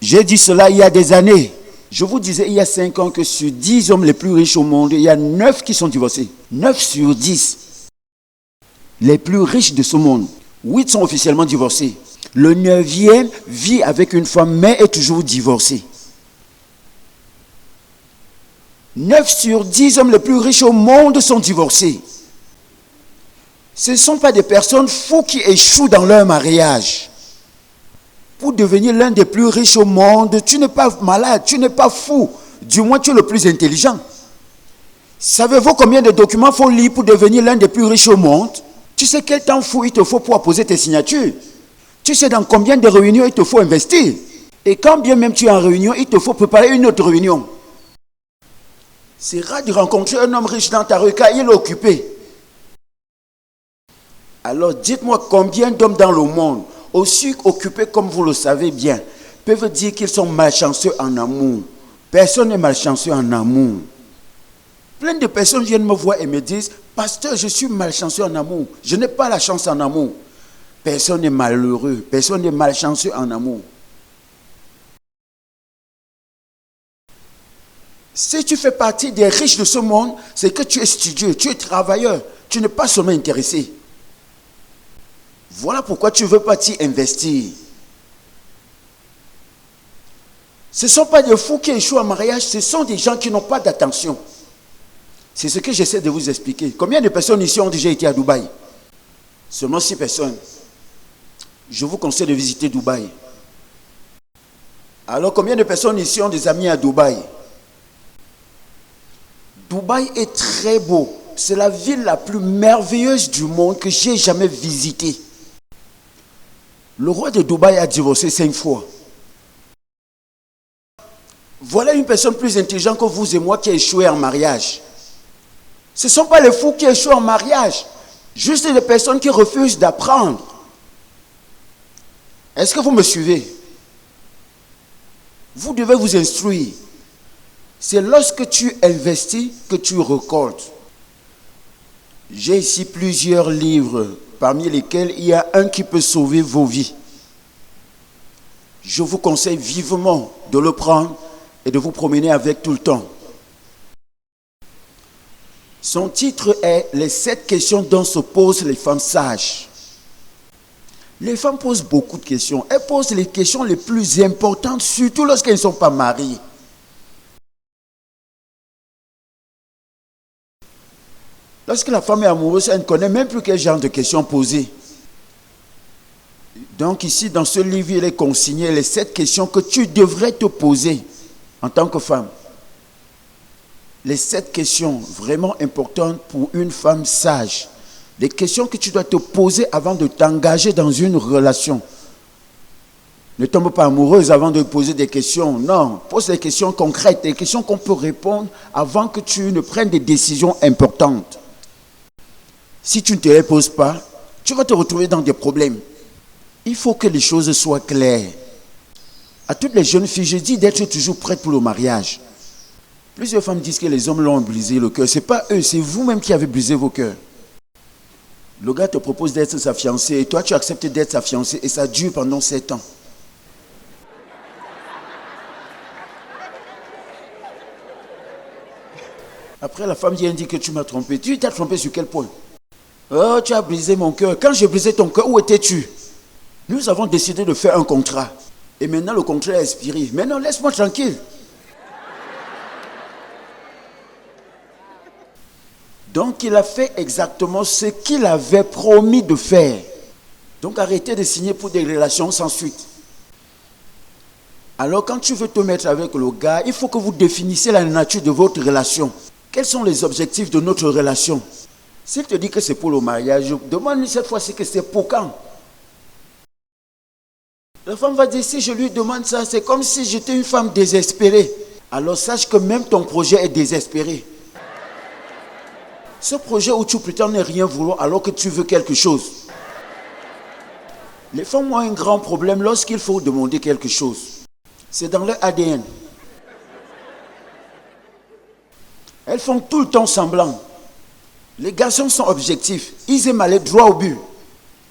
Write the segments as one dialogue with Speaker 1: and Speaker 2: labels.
Speaker 1: J'ai dit cela il y a des années. Je vous disais il y a 5 ans que sur 10 hommes les plus riches au monde, il y a 9 qui sont divorcés. 9 sur 10. Les plus riches de ce monde. 8 sont officiellement divorcés. Le 9e vit avec une femme mais est toujours divorcé. 9 sur 10 hommes les plus riches au monde sont divorcés. Ce ne sont pas des personnes fous qui échouent dans leur mariage. Pour devenir l'un des plus riches au monde, tu n'es pas malade, tu n'es pas fou. Du moins, tu es le plus intelligent. Savez-vous combien de documents il faut lire pour devenir l'un des plus riches au monde? Tu sais quel temps fou il te faut pour apposer tes signatures. Tu sais dans combien de réunions il te faut investir. Et quand bien même tu es en réunion, il te faut préparer une autre réunion. C'est rare de rencontrer un homme riche dans ta rue car il est occupé. Alors dites-moi combien d'hommes dans le monde, aussi occupés comme vous le savez bien, peuvent dire qu'ils sont malchanceux en amour. Personne n'est malchanceux en amour. Plein de personnes viennent me voir et me disent « Pasteur, je suis malchanceux en amour. Je n'ai pas la chance en amour. » Personne n'est malheureux. Personne n'est malchanceux en amour. Si tu fais partie des riches de ce monde, c'est que tu es studieux, tu es travailleur. Tu n'es pas seulement intéressé. Voilà pourquoi tu veux pas t'y investir. Ce ne sont pas des fous qui échouent en mariage, ce sont des gens qui n'ont pas d'attention. C'est ce que j'essaie de vous expliquer. Combien de personnes ici ont déjà été à Dubaï? Seulement 6 personnes. Je vous conseille de visiter Dubaï. Alors combien de personnes ici ont des amis à Dubaï? Dubaï est très beau. C'est la ville la plus merveilleuse du monde que j'ai jamais visitée. Le roi de Dubaï a divorcé 5 fois. Voilà une personne plus intelligente que vous et moi qui a échoué en mariage. Ce ne sont pas les fous qui échouent en mariage. Juste des personnes qui refusent d'apprendre. Est-ce que vous me suivez? Vous devez vous instruire. C'est lorsque tu investis que tu récoltes. J'ai ici plusieurs livres, parmi lesquels il y a un qui peut sauver vos vies. Je vous conseille vivement de le prendre et de vous promener avec tout le temps. Son titre est « Les 7 questions dont se posent les femmes sages ». Les femmes posent beaucoup de questions. Elles posent les questions les plus importantes, surtout lorsqu'elles ne sont pas mariées. Lorsque la femme est amoureuse, elle ne connaît même plus quel genre de questions poser. Donc ici, dans ce livre, il est consigné les 7 questions que tu devrais te poser en tant que femme. Les 7 questions vraiment importantes pour une femme sage. Les questions que tu dois te poser avant de t'engager dans une relation. Ne tombe pas amoureuse avant de poser des questions. Non, pose des questions concrètes, des questions qu'on peut répondre avant que tu ne prennes des décisions importantes. Si tu ne te les poses pas, tu vas te retrouver dans des problèmes. Il faut que les choses soient claires. À toutes les jeunes filles, je dis d'être toujours prête pour le mariage. Plusieurs femmes disent que les hommes l'ont brisé le cœur. Ce n'est pas eux, c'est vous-même qui avez brisé vos cœurs. Le gars te propose d'être sa fiancée et toi tu acceptes d'être sa fiancée et ça dure pendant 7 ans. Après la femme vient dire que tu m'as trompé. Tu t'as trompé sur quel point? Oh, tu as brisé mon cœur. Quand j'ai brisé ton cœur, où étais-tu? Nous avons décidé de faire un contrat. Et maintenant le contrat est expiré. Maintenant laisse-moi tranquille. Donc il a fait exactement ce qu'il avait promis de faire. Donc arrêtez de signer pour des relations sans suite. Alors quand tu veux te mettre avec le gars, il faut que vous définissiez la nature de votre relation. Quels sont les objectifs de notre relation? S'il te dit que c'est pour le mariage, demande-lui cette fois-ci que c'est pour quand. La femme va dire, si je lui demande ça, c'est comme si j'étais une femme désespérée. Alors sache que même ton projet est désespéré. Ce projet où tu prétends ne rien vouloir alors que tu veux quelque chose. Les femmes ont un grand problème lorsqu'il faut demander quelque chose. C'est dans leur ADN. Elles font tout le temps semblant. Les garçons sont objectifs. Ils aiment aller droit au but.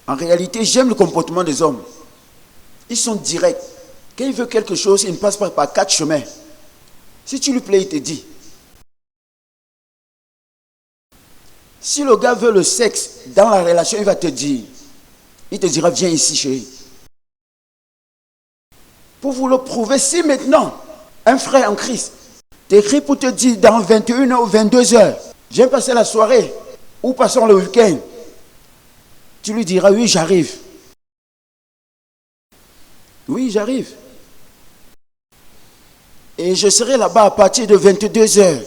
Speaker 1: En réalité, j'aime le comportement des hommes. Ils sont directs. Quand il veut quelque chose, il ne passe pas par 4 chemins. Si tu lui plais, il te dit. Si le gars veut le sexe dans la relation, il va te dire. Il te dira, viens ici, chérie. Pour vous le prouver, si maintenant, un frère en Christ t'écrit pour te dire dans 21h ou 22h, viens passer la soirée ou passons le week-end, tu lui diras, oui, j'arrive. Oui, j'arrive. Et je serai là-bas à partir de 22h.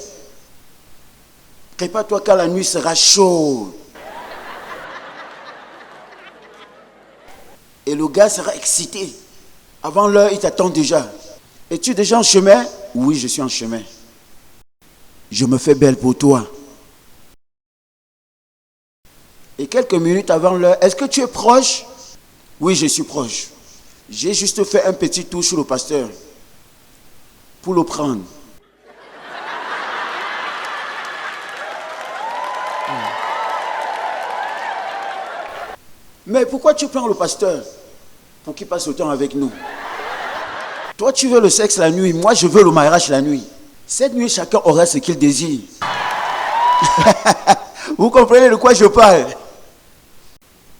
Speaker 1: Prépare-toi quand la nuit sera chaude. Et le gars sera excité. Avant l'heure, il t'attend déjà. Es-tu déjà en chemin? Oui, je suis en chemin. Je me fais belle pour toi. Et quelques minutes avant l'heure, est-ce que tu es proche? Oui, je suis proche. J'ai juste fait un petit tour sur le pasteur pour le prendre. Mais pourquoi tu prends le pasteur? Pour qu'il passe le temps avec nous. Toi, tu veux le sexe la nuit, moi, je veux le mariage la nuit. Cette nuit, chacun aura ce qu'il désire. Vous comprenez de quoi je parle?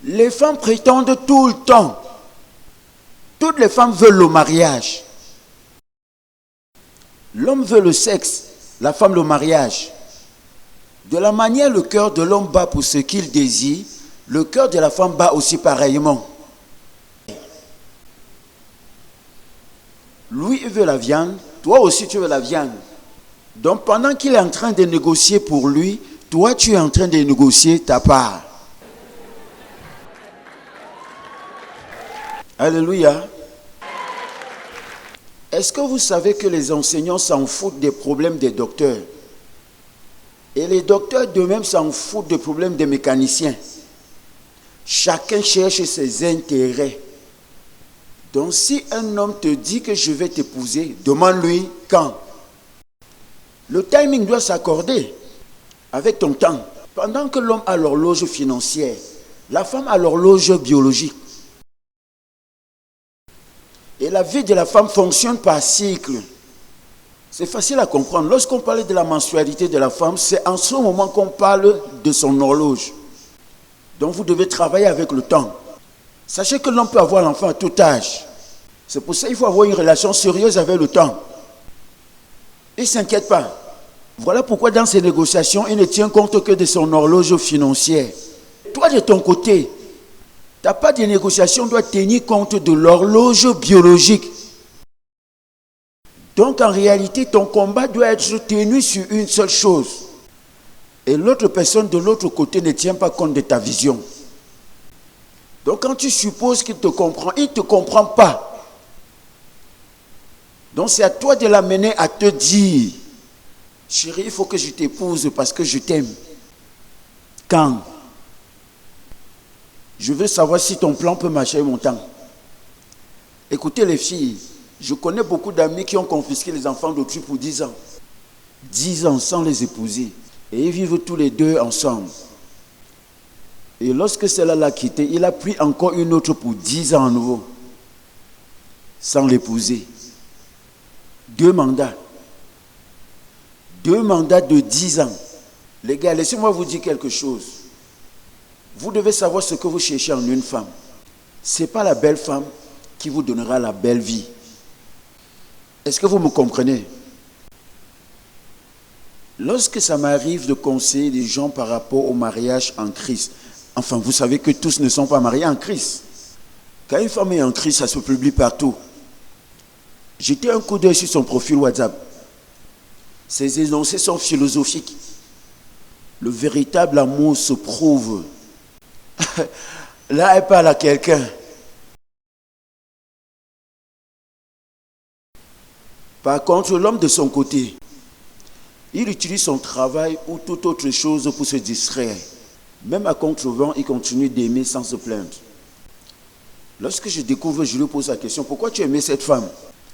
Speaker 1: Les femmes prétendent tout le temps. Toutes les femmes veulent le mariage. L'homme veut le sexe, la femme le mariage. De la manière le cœur de l'homme bat pour ce qu'il désire, le cœur de la femme bat aussi pareillement. Lui, il veut la viande, toi aussi tu veux la viande. Donc pendant qu'il est en train de négocier pour lui, toi tu es en train de négocier ta part. Alléluia. Est-ce que vous savez que les enseignants s'en foutent des problèmes des docteurs? Et les docteurs d'eux-mêmes s'en foutent des problèmes des mécaniciens. Chacun cherche ses intérêts. Donc si un homme te dit que je vais t'épouser, demande-lui quand. Le timing doit s'accorder avec ton temps. Pendant que l'homme a l'horloge financière, la femme a l'horloge biologique. Et la vie de la femme fonctionne par cycle. C'est facile à comprendre. Lorsqu'on parle de la mensualité de la femme, c'est en ce moment qu'on parle de son horloge. Donc vous devez travailler avec le temps. Sachez que l'homme peut avoir l'enfant à tout âge. C'est pour ça qu'il faut avoir une relation sérieuse avec le temps. Il ne s'inquiète pas. Voilà pourquoi dans ces négociations, il ne tient compte que de son horloge financière. Toi de ton côté, ta part de négociation doit tenir compte de l'horloge biologique. Donc en réalité, ton combat doit être tenu sur une seule chose. Et l'autre personne de l'autre côté ne tient pas compte de ta vision. Donc quand tu supposes qu'il te comprend, il ne te comprend pas. Donc c'est à toi de l'amener à te dire, chérie, il faut que je t'épouse parce que je t'aime. Quand? Je veux savoir si ton plan peut marcher mon temps. Écoutez les filles, je connais beaucoup d'amis qui ont confisqué les enfants d'autrui pour 10 ans. 10 ans sans les épouser. Et ils vivent tous les deux ensemble. Et lorsque celle-là l'a quitté, il a pris encore une autre pour 10 ans à nouveau. Sans l'épouser. 2 mandats. 2 mandats de 10 ans. Les gars, laissez-moi vous dire quelque chose. Vous devez savoir ce que vous cherchez en une femme. Ce n'est pas la belle femme qui vous donnera la belle vie. Est-ce que vous me comprenez? Lorsque ça m'arrive de conseiller des gens par rapport au mariage en Christ, enfin, vous savez que tous ne sont pas mariés en Christ. Quand une femme est en Christ, ça se publie partout. Jetez un coup d'œil sur son profil WhatsApp. Ses énoncés sont philosophiques. Le véritable amour se prouve. Là, elle parle à quelqu'un. Par contre, l'homme de son côté, il utilise son travail ou toute autre chose pour se distraire. Même à contre-vent, il continue d'aimer sans se plaindre. Lorsque je découvre, je lui pose la question, pourquoi tu aimais cette femme?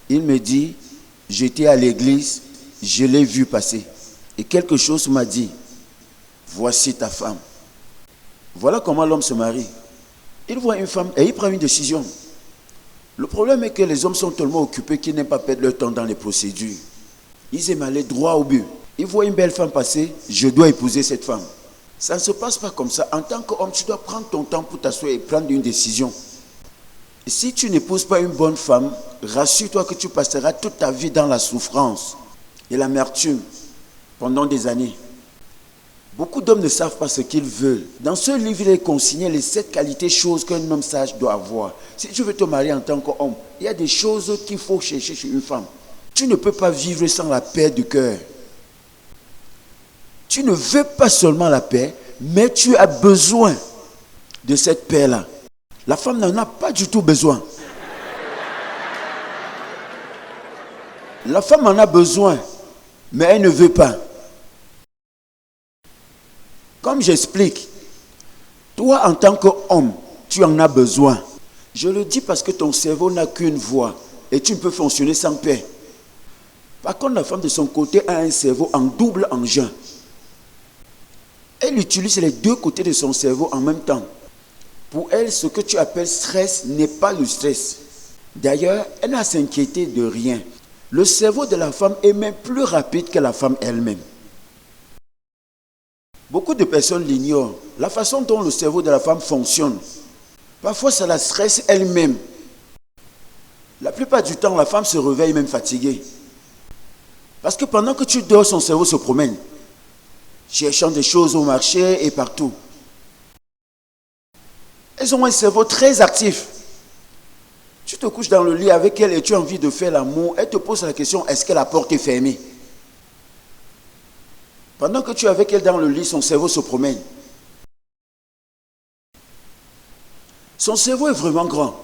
Speaker 1: Il me dit, j'étais à l'église, je l'ai vue passer. Et quelque chose m'a dit, voici ta femme. Voilà comment l'homme se marie. Il voit une femme et il prend une décision. Le problème est que les hommes sont tellement occupés qu'ils n'aiment pas perdre leur temps dans les procédures. Ils aiment aller droit au but. Ils voient une belle femme passer, je dois épouser cette femme. Ça ne se passe pas comme ça. En tant qu'homme, tu dois prendre ton temps pour t'asseoir et prendre une décision. Et si tu n'épouses pas une bonne femme, rassure-toi que tu passeras toute ta vie dans la souffrance et l'amertume pendant des années. Beaucoup d'hommes ne savent pas ce qu'ils veulent. Dans ce livre, il est consigné les 7 qualités, choses qu'un homme sage doit avoir. Si tu veux te marier en tant qu'homme, il y a des choses qu'il faut chercher chez une femme. Tu ne peux pas vivre sans la paix du cœur. Tu ne veux pas seulement la paix, mais tu as besoin de cette paix-là. La femme n'en a pas du tout besoin. La femme en a besoin, mais elle ne veut pas. Comme j'explique, toi en tant qu'homme, tu en as besoin. Je le dis parce que ton cerveau n'a qu'une voie et tu ne peux fonctionner sans paix. Par contre, la femme de son côté a un cerveau en double engin. Elle utilise les deux côtés de son cerveau en même temps. Pour elle, ce que tu appelles stress n'est pas le stress. D'ailleurs, elle n'a à s'inquiéter de rien. Le cerveau de la femme est même plus rapide que la femme elle-même. Beaucoup de personnes l'ignorent. La façon dont le cerveau de la femme fonctionne, parfois ça la stresse elle-même. La plupart du temps, la femme se réveille même fatiguée. Parce que pendant que tu dors, son cerveau se promène, cherchant des choses au marché et partout. Elles ont un cerveau très actif. Tu te couches dans le lit avec elle et tu as envie de faire l'amour. Elle te pose la question, est-ce que la porte est fermée? Pendant que tu es avec elle dans le lit, son cerveau se promène. Son cerveau est vraiment grand.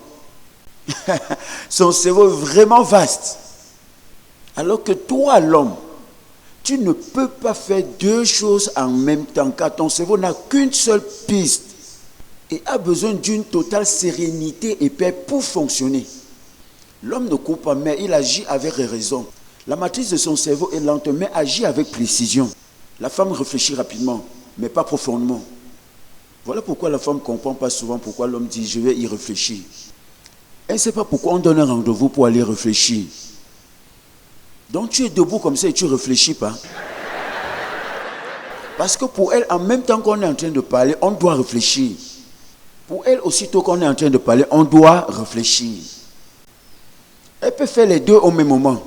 Speaker 1: Son cerveau est vraiment vaste. Alors que toi, l'homme, tu ne peux pas faire deux choses en même temps, car ton cerveau n'a qu'une seule piste et a besoin d'une totale sérénité et paix pour fonctionner. L'homme ne court pas, mais il agit avec raison. La matrice de son cerveau est lente, mais agit avec précision. La femme réfléchit rapidement, mais pas profondément. Voilà pourquoi la femme ne comprend pas souvent pourquoi l'homme dit « je vais y réfléchir ». Elle ne sait pas pourquoi on donne un rendez-vous pour aller réfléchir. Donc tu es debout comme ça et tu ne réfléchis pas. Parce que pour elle, en même temps qu'on est en train de parler, on doit réfléchir. Pour elle, aussitôt qu'on est en train de parler, on doit réfléchir. Elle peut faire les deux au même moment.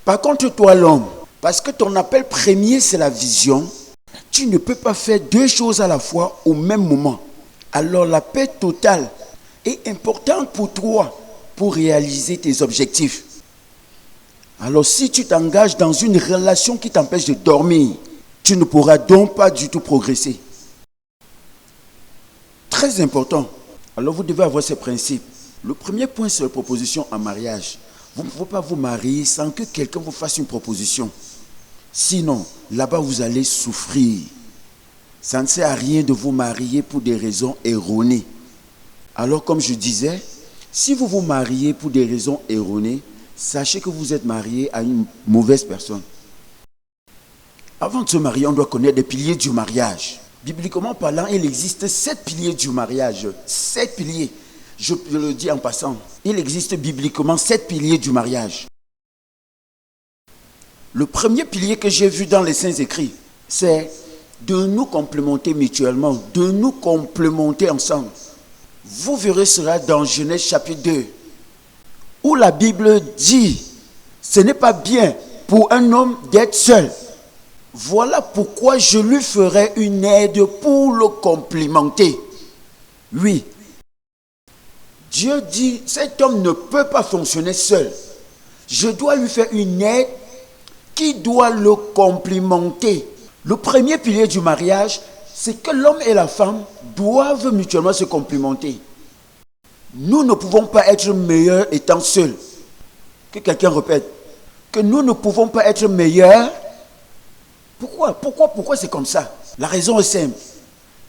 Speaker 1: Par contre, toi l'homme, parce que ton appel premier c'est la vision, tu ne peux pas faire deux choses à la fois au même moment. Alors la paix totale est importante pour toi pour réaliser tes objectifs. Alors si tu t'engages dans une relation qui t'empêche de dormir, tu ne pourras donc pas du tout progresser. Très important. Alors vous devez avoir ces principes. Le premier point, c'est la proposition en mariage. Vous ne pouvez pas vous marier sans que quelqu'un vous fasse une proposition. Sinon, là-bas, vous allez souffrir. Ça ne sert à rien de vous marier pour des raisons erronées. Alors, comme je disais, si vous vous mariez pour des raisons erronées, sachez que vous êtes marié à une mauvaise personne. Avant de se marier, on doit connaître les piliers du mariage. Bibliquement parlant, il existe 7 piliers du mariage. 7 piliers. Je le dis en passant. Il existe bibliquement 7 piliers du mariage. Le premier pilier que j'ai vu dans les Saints Écrits, c'est de nous complémenter mutuellement, de nous complémenter ensemble. Vous verrez cela dans Genèse chapitre 2, où la Bible dit, ce n'est pas bien pour un homme d'être seul. Voilà pourquoi je lui ferai une aide pour le complémenter. Oui. Dieu dit, cet homme ne peut pas fonctionner seul. Je dois lui faire une aide qui doit le complémenter. Le premier pilier du mariage, c'est que l'homme et la femme doivent mutuellement se complémenter. Nous ne pouvons pas être meilleurs étant seuls. Que quelqu'un répète. Que nous ne pouvons pas être meilleurs. Pourquoi c'est comme ça? La raison est simple.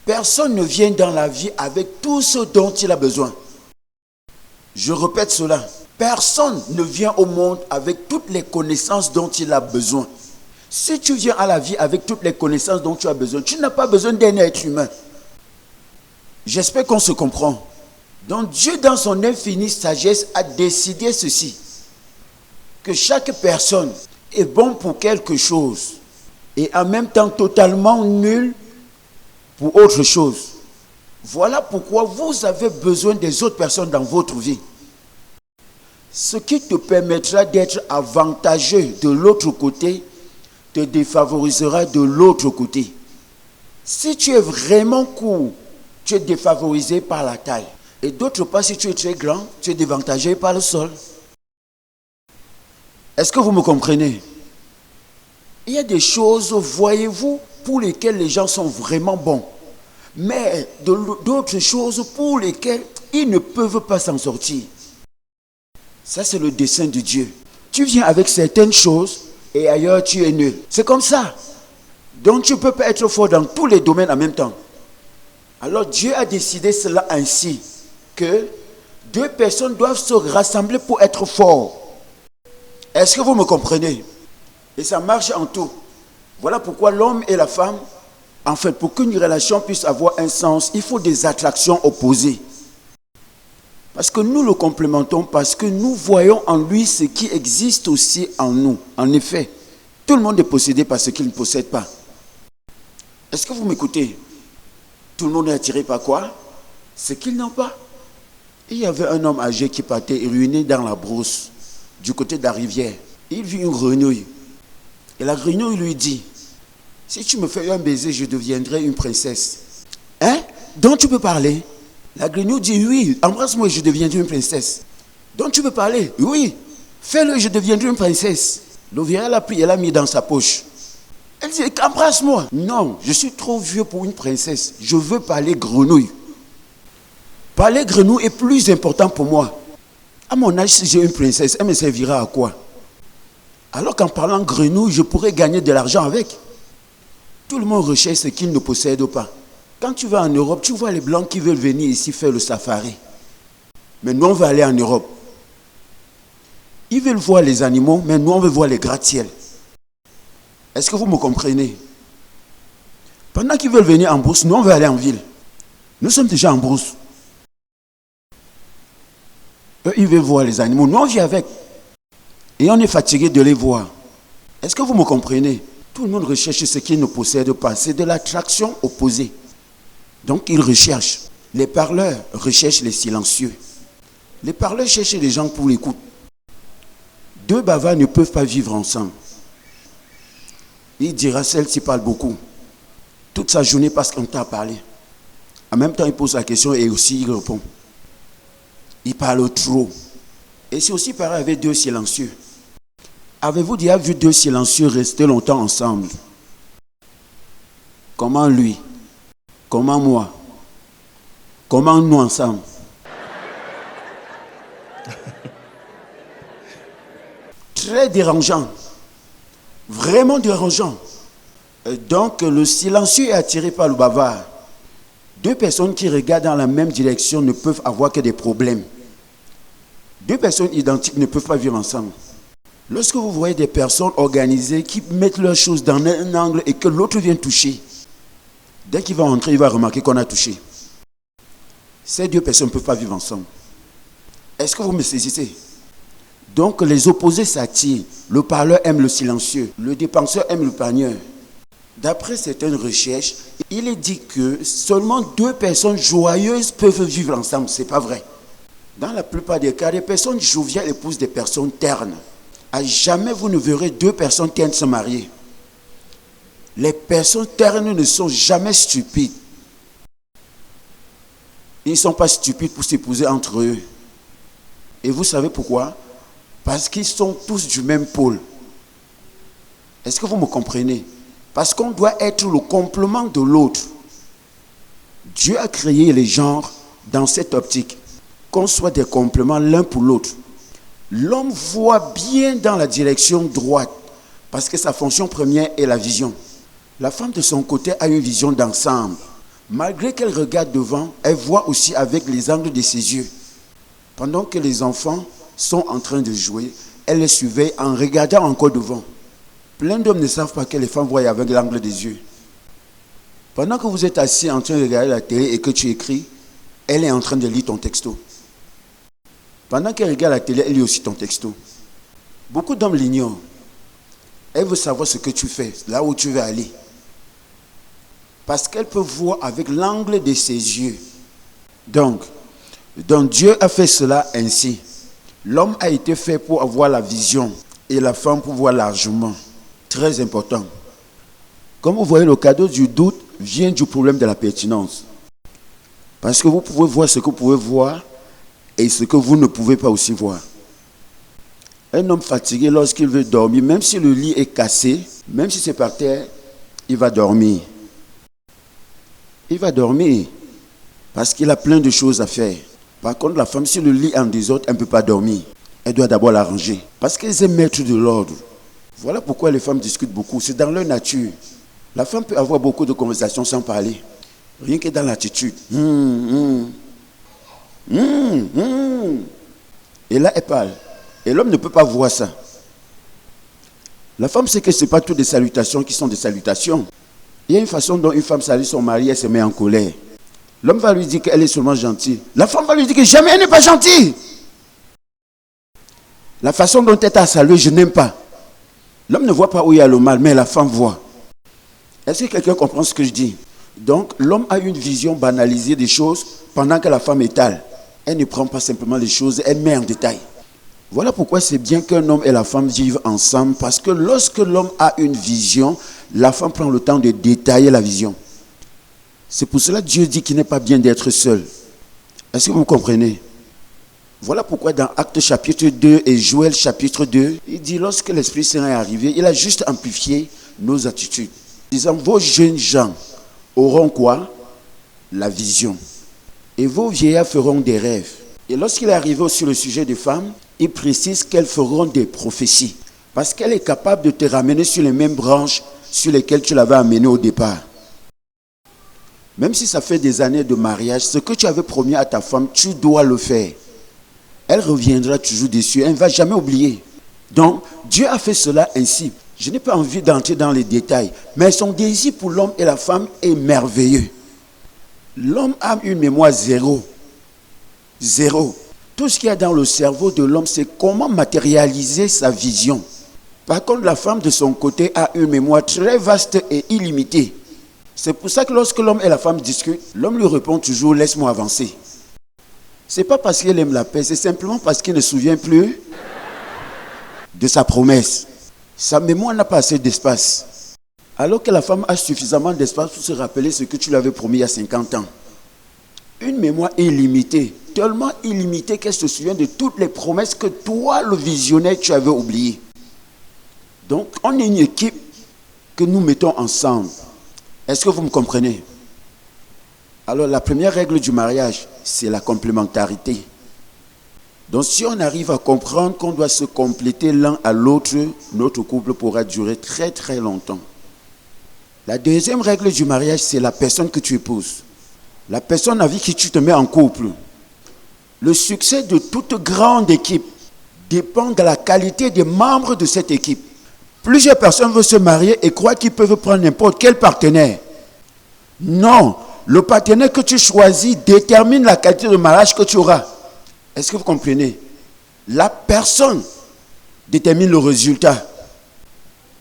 Speaker 1: Personne ne vient dans la vie avec tout ce dont il a besoin. Je répète cela. Personne ne vient au monde avec toutes les connaissances dont il a besoin. Si tu viens à la vie avec toutes les connaissances dont tu as besoin, tu n'as pas besoin d'un être humain. J'espère qu'on se comprend. Donc Dieu, dans son infinie sagesse, a décidé ceci, que chaque personne est bon pour quelque chose et en même temps totalement nul pour autre chose. Voilà pourquoi vous avez besoin des autres personnes dans votre vie. Ce qui te permettra d'être avantageux de l'autre côté te défavorisera de l'autre côté. Si tu es vraiment court, tu es défavorisé par la taille. Et d'autre part, si tu es très grand, tu es dévantagé par le sol. Est-ce que vous me comprenez? Il y a des choses, voyez-vous, pour lesquelles les gens sont vraiment bons. Mais d'autres choses pour lesquelles ils ne peuvent pas s'en sortir. Ça, c'est le dessein de Dieu. Tu viens avec certaines choses et ailleurs tu es nul. C'est comme ça. Donc tu ne peux pas être fort dans tous les domaines en même temps. Alors Dieu a décidé cela ainsi, que deux personnes doivent se rassembler pour être forts. Est-ce que vous me comprenez? Et ça marche en tout. Voilà pourquoi l'homme et la femme, en fait, pour qu'une relation puisse avoir un sens, il faut des attractions opposées. Parce que nous le complémentons, parce que nous voyons en lui ce qui existe aussi en nous. En effet, tout le monde est possédé par ce qu'il ne possède pas. Est-ce que vous m'écoutez? Tout le monde est attiré par quoi? Ce qu'ils n'ont pas. Il y avait un homme âgé qui partait ruiné dans la brousse, du côté de la rivière. Il vit une grenouille. Et la grenouille lui dit, si tu me fais un baiser, je deviendrai une princesse. Hein? Donc tu peux parler? La grenouille dit, oui, embrasse-moi et je deviendrai une princesse. Donc tu peux parler? Oui, fais-le, je deviendrai une princesse. L'ouvrière l'a pris et l'a mis dans sa poche. Elle dit, embrasse-moi. Non, je suis trop vieux pour une princesse. Je veux parler grenouille. Parler grenouille est plus important pour moi. À mon âge, si j'ai une princesse, elle me servira à quoi? Alors qu'en parlant grenouille, je pourrais gagner de l'argent avec. Tout le monde recherche ce qu'il ne possède pas. Quand tu vas en Europe, tu vois les Blancs qui veulent venir ici faire le safari. Mais nous, on veut aller en Europe. Ils veulent voir les animaux, mais nous, on veut voir les gratte-ciels. Est-ce que vous me comprenez? Pendant qu'ils veulent venir en brousse, nous, on veut aller en ville. Nous sommes déjà en brousse. Eux, ils veulent voir les animaux. Nous, on vit avec. Et on est fatigué de les voir. Est-ce que vous me comprenez? Tout le monde recherche ce qu'il ne possède pas. C'est de l'attraction opposée. Donc, ils recherchent. Les parleurs recherchent les silencieux. Les parleurs cherchent les gens pour l'écoute. Deux bavards ne peuvent pas vivre ensemble. Il dira, celle-ci parle beaucoup. Toute sa journée parce qu'on t'a parlé. En même temps, il pose la question et aussi il répond. Il parle trop. Et c'est aussi pareil avec deux silencieux. Avez-vous déjà vu deux silencieux rester longtemps ensemble? Comment lui? Comment moi? Comment nous ensemble? Très dérangeant. Vraiment dérangeant. Donc le silencieux est attiré par le bavard. Deux personnes qui regardent dans la même direction ne peuvent avoir que des problèmes. Deux personnes identiques ne peuvent pas vivre ensemble. Lorsque vous voyez des personnes organisées qui mettent leurs choses dans un angle et que l'autre vient toucher, dès qu'il va entrer, il va remarquer qu'on a touché. Ces deux personnes ne peuvent pas vivre ensemble. Est-ce que vous me saisissez? Donc les opposés s'attirent. Le parleur aime le silencieux. Le dépenseur aime le panieur. D'après certaines recherches, il est dit que seulement deux personnes joyeuses peuvent vivre ensemble. Ce n'est pas vrai. Dans la plupart des cas, les personnes joviales épousent des personnes ternes. À jamais vous ne verrez deux personnes ternes se marier. Les personnes ternes ne sont jamais stupides. Ils ne sont pas stupides pour s'épouser entre eux. Et vous savez pourquoi? Parce qu'ils sont tous du même pôle. Est-ce que vous me comprenez? Parce qu'on doit être le complément de l'autre. Dieu a créé les genres dans cette optique. Qu'on soit des compléments l'un pour l'autre. L'homme voit bien dans la direction droite parce que sa fonction première est la vision. La femme de son côté a une vision d'ensemble. Malgré qu'elle regarde devant, elle voit aussi avec les angles de ses yeux. Pendant que les enfants sont en train de jouer, elle les surveille en regardant encore devant. Plein d'hommes ne savent pas que les femmes voient avec l'angle des yeux. Pendant que vous êtes assis en train de regarder la télé et que tu écris, Elle est en train de lire ton texto. Pendant qu'elle regarde la télé, elle lit aussi ton texto. Beaucoup d'hommes l'ignorent. Elle veut savoir ce que tu fais, là où tu veux aller. Parce qu'elle peut voir avec l'angle de ses yeux. Donc Dieu a fait cela ainsi. L'homme a été fait pour avoir la vision et la femme pour voir largement. Très important. Comme vous voyez, le cadeau du doute vient du problème de la pertinence. Parce que vous pouvez voir ce que vous pouvez voir et ce que vous ne pouvez pas aussi voir. Un homme fatigué, lorsqu'il veut dormir, même si le lit est cassé, même si c'est par terre, il va dormir. Il va dormir parce qu'il a plein de choses à faire. Par contre, la femme, si le lit est en désordre, elle ne peut pas dormir. Elle doit d'abord l'arranger. Parce qu'elles aiment mettre de l'ordre. Voilà pourquoi les femmes discutent beaucoup. C'est dans leur nature. La femme peut avoir beaucoup de conversations sans parler. Rien que dans l'attitude. Et là, elle parle. Et l'homme ne peut pas voir ça. La femme sait que ce n'est pas toutes des salutations qui sont des salutations. Il y a une façon dont une femme salue son mari, elle se met en colère. L'homme va lui dire qu'elle est seulement gentille. La femme va lui dire que jamais elle n'est pas gentille. La façon dont elle t'a salué, je n'aime pas. L'homme ne voit pas où il y a le mal, mais la femme voit. Est-ce que quelqu'un comprend ce que je dis? Donc, l'homme a une vision banalisée des choses pendant que la femme étale. Elle ne prend pas simplement les choses, elle met en détail. Voilà pourquoi c'est bien qu'un homme et la femme vivent ensemble, parce que lorsque l'homme a une vision, la femme prend le temps de détailler la vision. C'est pour cela que Dieu dit qu'il n'est pas bien d'être seul. Est-ce que vous comprenez? Voilà pourquoi dans Actes chapitre 2 et Joël chapitre 2, il dit lorsque l'Esprit Saint est arrivé, il a juste amplifié nos attitudes. Disant, vos jeunes gens auront quoi? La vision. Et vos vieillards feront des rêves. Et lorsqu'il est arrivé sur le sujet des femmes, il précise qu'elles feront des prophéties. Parce qu'elle est capable de te ramener sur les mêmes branches sur lesquelles tu l'avais amené au départ. Même si ça fait des années de mariage, ce que tu avais promis à ta femme, tu dois le faire. Elle reviendra toujours dessus, elle ne va jamais oublier. Donc, Dieu a fait cela ainsi. Je n'ai pas envie d'entrer dans les détails, mais son désir pour l'homme et la femme est merveilleux. L'homme a une mémoire zéro. Zéro. Tout ce qu'il y a dans le cerveau de l'homme, c'est comment matérialiser sa vision. Par contre, la femme de son côté a une mémoire très vaste et illimitée. C'est pour ça que lorsque l'homme et la femme discutent, l'homme lui répond toujours « laisse-moi avancer ». Ce n'est pas parce qu'il aime la paix, c'est simplement parce qu'il ne se souvient plus de sa promesse. Sa mémoire n'a pas assez d'espace. Alors que la femme a suffisamment d'espace pour se rappeler ce que tu lui avais promis il y a 50 ans. Une mémoire illimitée, tellement illimitée qu'elle se souvient de toutes les promesses que toi, le visionnaire, tu avais oubliées. Donc, on est une équipe que nous mettons ensemble. Est-ce que vous me comprenez? Alors, la première règle du mariage, c'est la complémentarité. Donc, si on arrive à comprendre qu'on doit se compléter l'un à l'autre, notre couple pourra durer très très longtemps. La deuxième règle du mariage, c'est la personne que tu épouses. La personne avec qui tu te mets en couple. Le succès de toute grande équipe dépend de la qualité des membres de cette équipe. Plusieurs personnes veulent se marier et croient qu'ils peuvent prendre n'importe quel partenaire. Non, le partenaire que tu choisis détermine la qualité de mariage que tu auras. Est-ce que vous comprenez? La personne détermine le résultat.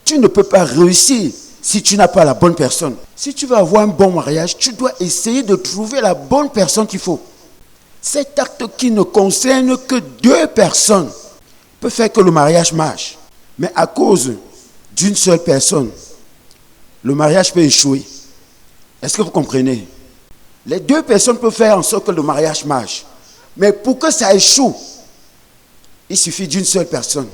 Speaker 1: Tu ne peux pas réussir si tu n'as pas la bonne personne. Si tu veux avoir un bon mariage, tu dois essayer de trouver la bonne personne qu'il faut. Cet acte qui ne concerne que deux personnes peut faire que le mariage marche. Mais à cause d'une seule personne, le mariage peut échouer. Est-ce que vous comprenez? Les deux personnes peuvent faire en sorte que le mariage marche. Mais pour que ça échoue, il suffit d'une seule personne.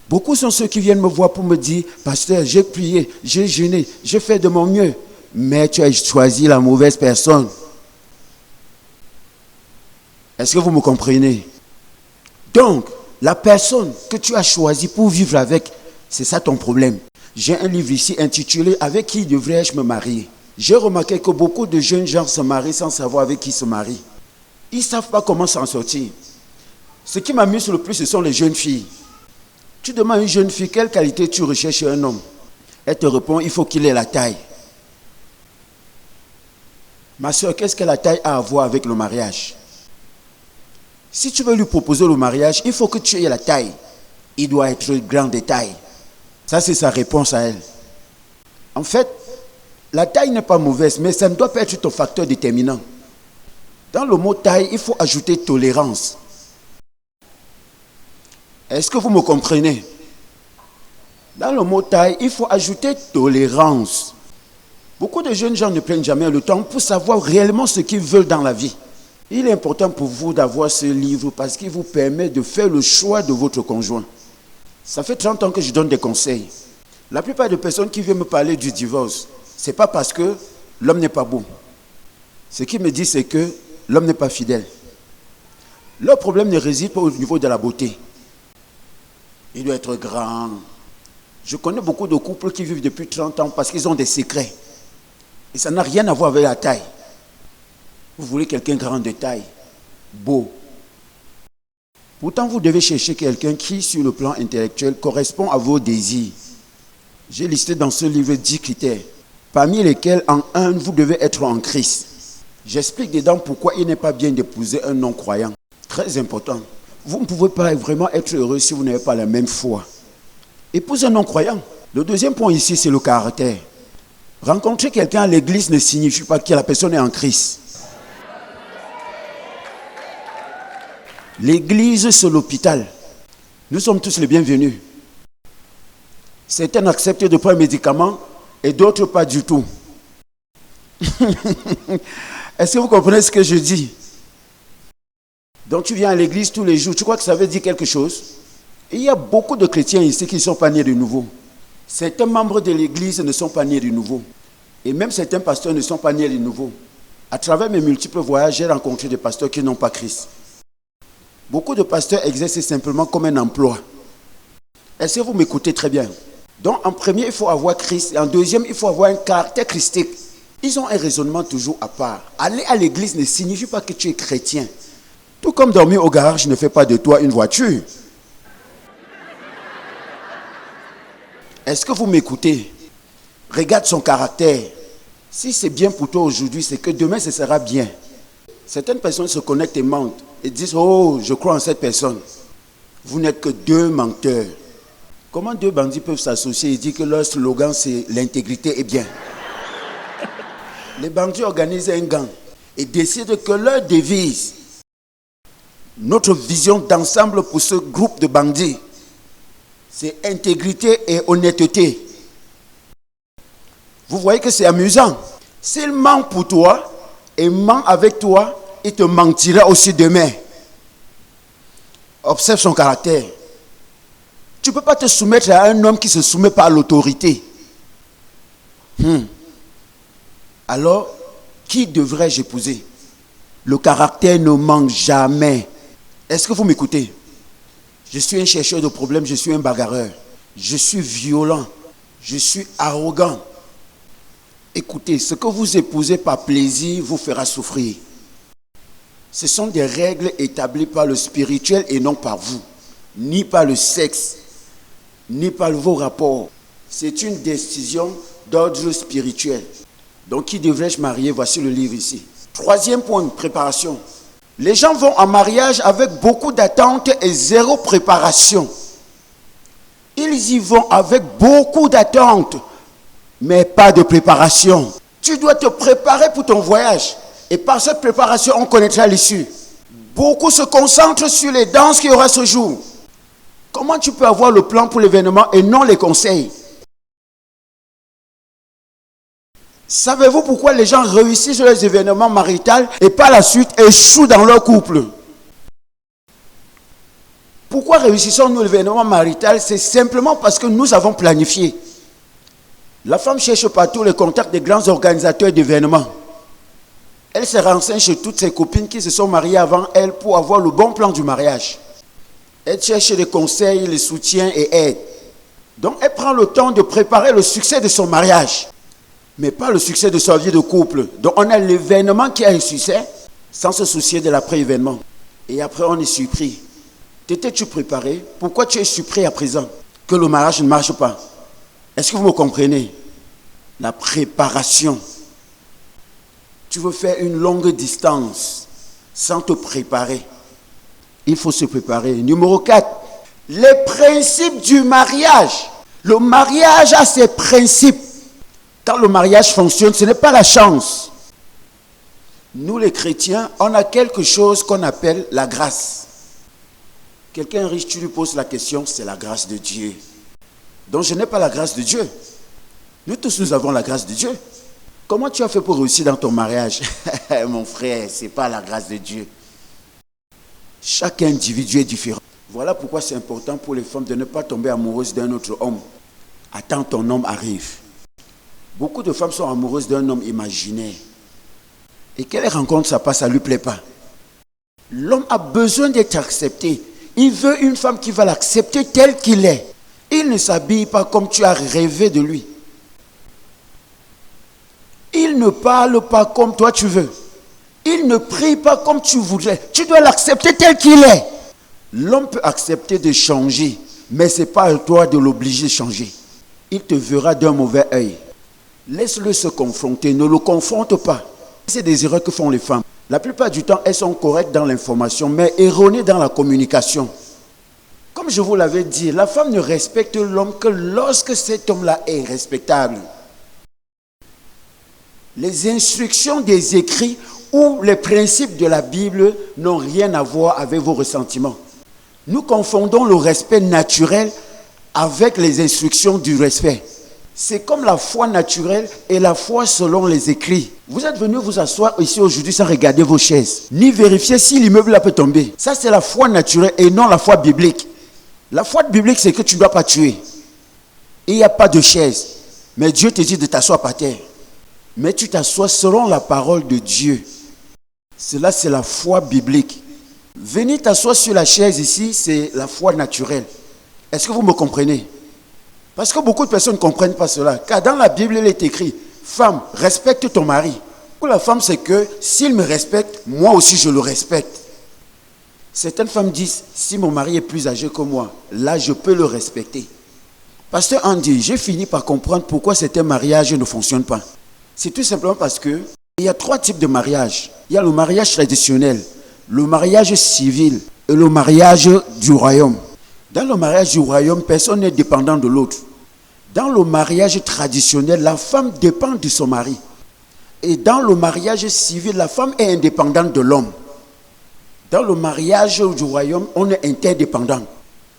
Speaker 1: Beaucoup sont ceux qui viennent me voir pour me dire, pasteur, j'ai prié, j'ai jeûné, j'ai fait de mon mieux. Mais tu as choisi la mauvaise personne. Est-ce que vous me comprenez? Donc, la personne que tu as choisie pour vivre avec, c'est ça ton problème. J'ai un livre ici intitulé « Avec qui devrais-je me marier ?» J'ai remarqué que beaucoup de jeunes gens se marient sans savoir avec qui se marient. Ils ne savent pas comment s'en sortir. Ce qui m'amuse le plus, ce sont les jeunes filles. Tu demandes à une jeune fille quelle qualité tu recherches chez un homme. Elle te répond, il faut qu'il ait la taille. Ma soeur, qu'est-ce que la taille a à voir avec le mariage? Si tu veux lui proposer le mariage, il faut que tu aies la taille. Il doit être grand de taille. Ça, c'est sa réponse à elle. En fait, la taille n'est pas mauvaise, mais ça ne doit pas être ton facteur déterminant. Dans le mot taille, il faut ajouter tolérance. Est-ce que vous me comprenez? Dans le mot taille, il faut ajouter tolérance. Beaucoup de jeunes gens ne prennent jamais le temps pour savoir réellement ce qu'ils veulent dans la vie. Il est important pour vous d'avoir ce livre parce qu'il vous permet de faire le choix de votre conjoint. Ça fait 30 ans que je donne des conseils. La plupart des personnes qui viennent me parler du divorce, ce n'est pas parce que l'homme n'est pas beau. Ce qu'ils me disent, c'est que l'homme n'est pas fidèle. Leur problème ne réside pas au niveau de la beauté. Il doit être grand. Je connais beaucoup de couples qui vivent depuis 30 ans parce qu'ils ont des secrets. Et ça n'a rien à voir avec la taille. Vous voulez quelqu'un grand de taille, beau. Pourtant, vous devez chercher quelqu'un qui, sur le plan intellectuel, correspond à vos désirs. J'ai listé dans ce livre 10 critères, parmi lesquels, en un, vous devez être en Christ. J'explique dedans pourquoi il n'est pas bien d'épouser un non-croyant. Très important. Vous ne pouvez pas vraiment être heureux si vous n'avez pas la même foi. Épousez un non-croyant. Le deuxième point ici, c'est le caractère. Rencontrer quelqu'un à l'église ne signifie pas que la personne est en Christ. L'église, c'est l'hôpital. Nous sommes tous les bienvenus. Certains acceptent de prendre un médicament et d'autres pas du tout. Est-ce que vous comprenez ce que je dis? Donc tu viens à l'église tous les jours, tu crois que ça veut dire quelque chose? Il y a beaucoup de chrétiens ici qui ne sont pas nés de nouveau. Certains membres de l'église ne sont pas nés de nouveau. Et même certains pasteurs ne sont pas nés de nouveau. À travers mes multiples voyages, j'ai rencontré des pasteurs qui n'ont pas Christ. Beaucoup de pasteurs exercent simplement comme un emploi. Est-ce que vous m'écoutez très bien? Donc en premier, il faut avoir Christ. Et en deuxième, il faut avoir un caractère christique. Ils ont un raisonnement toujours à part. Aller à l'église ne signifie pas que tu es chrétien. Tout comme dormir au garage ne fait pas de toi une voiture. Est-ce que vous m'écoutez? Regarde son caractère. Si c'est bien pour toi aujourd'hui, c'est que demain, ce sera bien. Certaines personnes se connectent et mentent et disent « Oh, je crois en cette personne ». Vous n'êtes que deux menteurs. Comment deux bandits peuvent s'associer et dire que leur slogan, c'est « L'intégrité est bien ». Les bandits organisent un gang et décident que leur devise, notre vision d'ensemble pour ce groupe de bandits, c'est intégrité et honnêteté. Vous voyez que c'est amusant. S'il ment pour toi et ment avec toi, il te mentira aussi demain. Observe son caractère. Tu ne peux pas te soumettre à un homme qui se soumet pas à l'autorité. Alors, qui devrais-je épouser? Le caractère ne manque jamais. Est-ce que vous m'écoutez? Je suis un chercheur de problèmes, je suis un bagarreur. Je suis violent, je suis arrogant. Écoutez, ce que vous épousez par plaisir vous fera souffrir. Ce sont des règles établies par le spirituel et non par vous, ni par le sexe, ni par vos rapports. C'est une décision d'ordre spirituel. Donc, qui devrais-je marier? Voici le livre ici. Troisième point, préparation. Les gens vont en mariage avec beaucoup d'attentes et zéro préparation. Ils y vont avec beaucoup d'attentes, mais pas de préparation. Tu dois te préparer pour ton voyage. Et par cette préparation, on connaîtra l'issue. Beaucoup se concentrent sur les danses qu'il y aura ce jour. Comment tu peux avoir le plan pour l'événement et non les conseils? Savez-vous pourquoi les gens réussissent leurs événements maritaux et par la suite échouent dans leur couple? Pourquoi réussissons-nous l'événement marital? C'est simplement parce que nous avons planifié. La femme cherche partout les contacts des grands organisateurs d'événements. Elle se renseigne chez toutes ses copines qui se sont mariées avant elle pour avoir le bon plan du mariage. Elle cherche les conseils, les soutiens et aide. Donc elle prend le temps de préparer le succès de son mariage, mais pas le succès de sa vie de couple. Donc on a l'événement qui a un succès sans se soucier de l'après-événement. Et après on est surpris. T'étais-tu préparé? Pourquoi tu es surpris à présent que le mariage ne marche pas? Est-ce que vous me comprenez? La préparation. Tu veux faire une longue distance sans te préparer. Il faut se préparer. Numéro 4, les principes du mariage. Le mariage a ses principes. Quand le mariage fonctionne, ce n'est pas la chance. Nous les chrétiens, on a quelque chose qu'on appelle la grâce. Quelqu'un riche, tu lui poses la question, c'est la grâce de Dieu. Donc je n'ai pas la grâce de Dieu. Nous tous, nous avons la grâce de Dieu. Comment tu as fait pour réussir dans ton mariage? Mon frère, ce n'est pas la grâce de Dieu. Chaque individu est différent. Voilà pourquoi c'est important pour les femmes de ne pas tomber amoureuses d'un autre homme. Attends, ton homme arrive. Beaucoup de femmes sont amoureuses d'un homme imaginaire. Et qu'elle rencontre, ça ne lui plaît pas. L'homme a besoin d'être accepté. Il veut une femme qui va l'accepter tel qu'il est. Il ne s'habille pas comme tu as rêvé de lui. Il ne parle pas comme toi tu veux. Il ne prie pas comme tu voudrais. Tu dois l'accepter tel qu'il est. L'homme peut accepter de changer, mais ce n'est pas à toi de l'obliger de changer. Il te verra d'un mauvais œil. Laisse-le se confronter, ne le confronte pas. C'est des erreurs que font les femmes. La plupart du temps, elles sont correctes dans l'information, mais erronées dans la communication. Comme je vous l'avais dit, la femme ne respecte l'homme que lorsque cet homme-là est respectable. Les instructions des écrits ou les principes de la Bible n'ont rien à voir avec vos ressentiments. Nous confondons le respect naturel avec les instructions du respect. C'est comme la foi naturelle et la foi selon les écrits. Vous êtes venu vous asseoir ici aujourd'hui sans regarder vos chaises, ni vérifier si l'immeuble là peut tomber. Ça, c'est la foi naturelle et non la foi biblique. La foi biblique, c'est que tu ne dois pas tuer. Et il n'y a pas de chaise. Mais Dieu te dit de t'asseoir par terre. Mais tu t'assois selon la parole de Dieu. Cela, c'est la foi biblique. Venir t'asseoir sur la chaise ici, c'est la foi naturelle. Est-ce que vous me comprenez? Parce que beaucoup de personnes ne comprennent pas cela. Car dans la Bible, il est écrit, femme, respecte ton mari. Pour la femme, c'est que s'il me respecte, moi aussi je le respecte. Certaines femmes disent, si mon mari est plus âgé que moi, là je peux le respecter. Pasteur Andy, j'ai fini par comprendre pourquoi certains mariages ne fonctionnent pas. C'est tout simplement parce que il y a 3 types de mariage. Il y a le mariage traditionnel, le mariage civil et le mariage du royaume. Dans le mariage du royaume, personne n'est dépendant de l'autre. Dans le mariage traditionnel, la femme dépend de son mari. Et dans le mariage civil, la femme est indépendante de l'homme. Dans le mariage du royaume, on est interdépendant.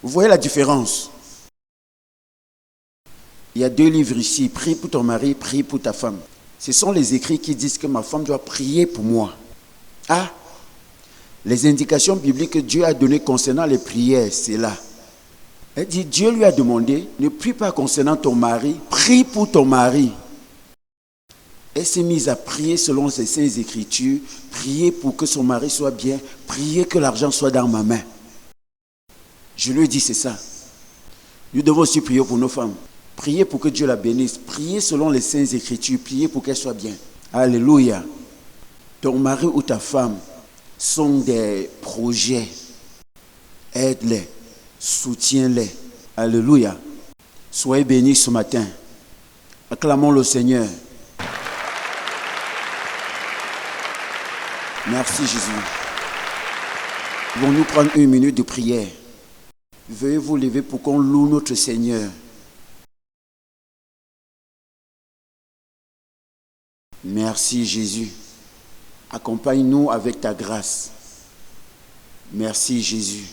Speaker 1: Vous voyez la différence? Il y a 2 livres ici, prie pour ton mari, prie pour ta femme. Ce sont les écrits qui disent que ma femme doit prier pour moi. Ah, les indications bibliques que Dieu a données concernant les prières, c'est là. Elle dit, Dieu lui a demandé, ne prie pas concernant ton mari, prie pour ton mari. Elle s'est mise à prier selon ses saintes écritures, prier pour que son mari soit bien, prier que l'argent soit dans ma main. Je lui ai dit, c'est ça. Nous devons aussi prier pour nos femmes. Prier pour que Dieu la bénisse. Prier selon les saintes écritures. Prier pour qu'elle soit bien. Alléluia. Ton mari ou ta femme sont des projets. Aide-les. Soutiens-les. Alléluia. Soyez bénis ce matin. Acclamons le Seigneur. Merci Jésus. Pouvons-nous prendre 1 minute de prière? Veuillez vous lever pour qu'on loue notre Seigneur. Merci Jésus. Accompagne-nous avec ta grâce. Merci Jésus.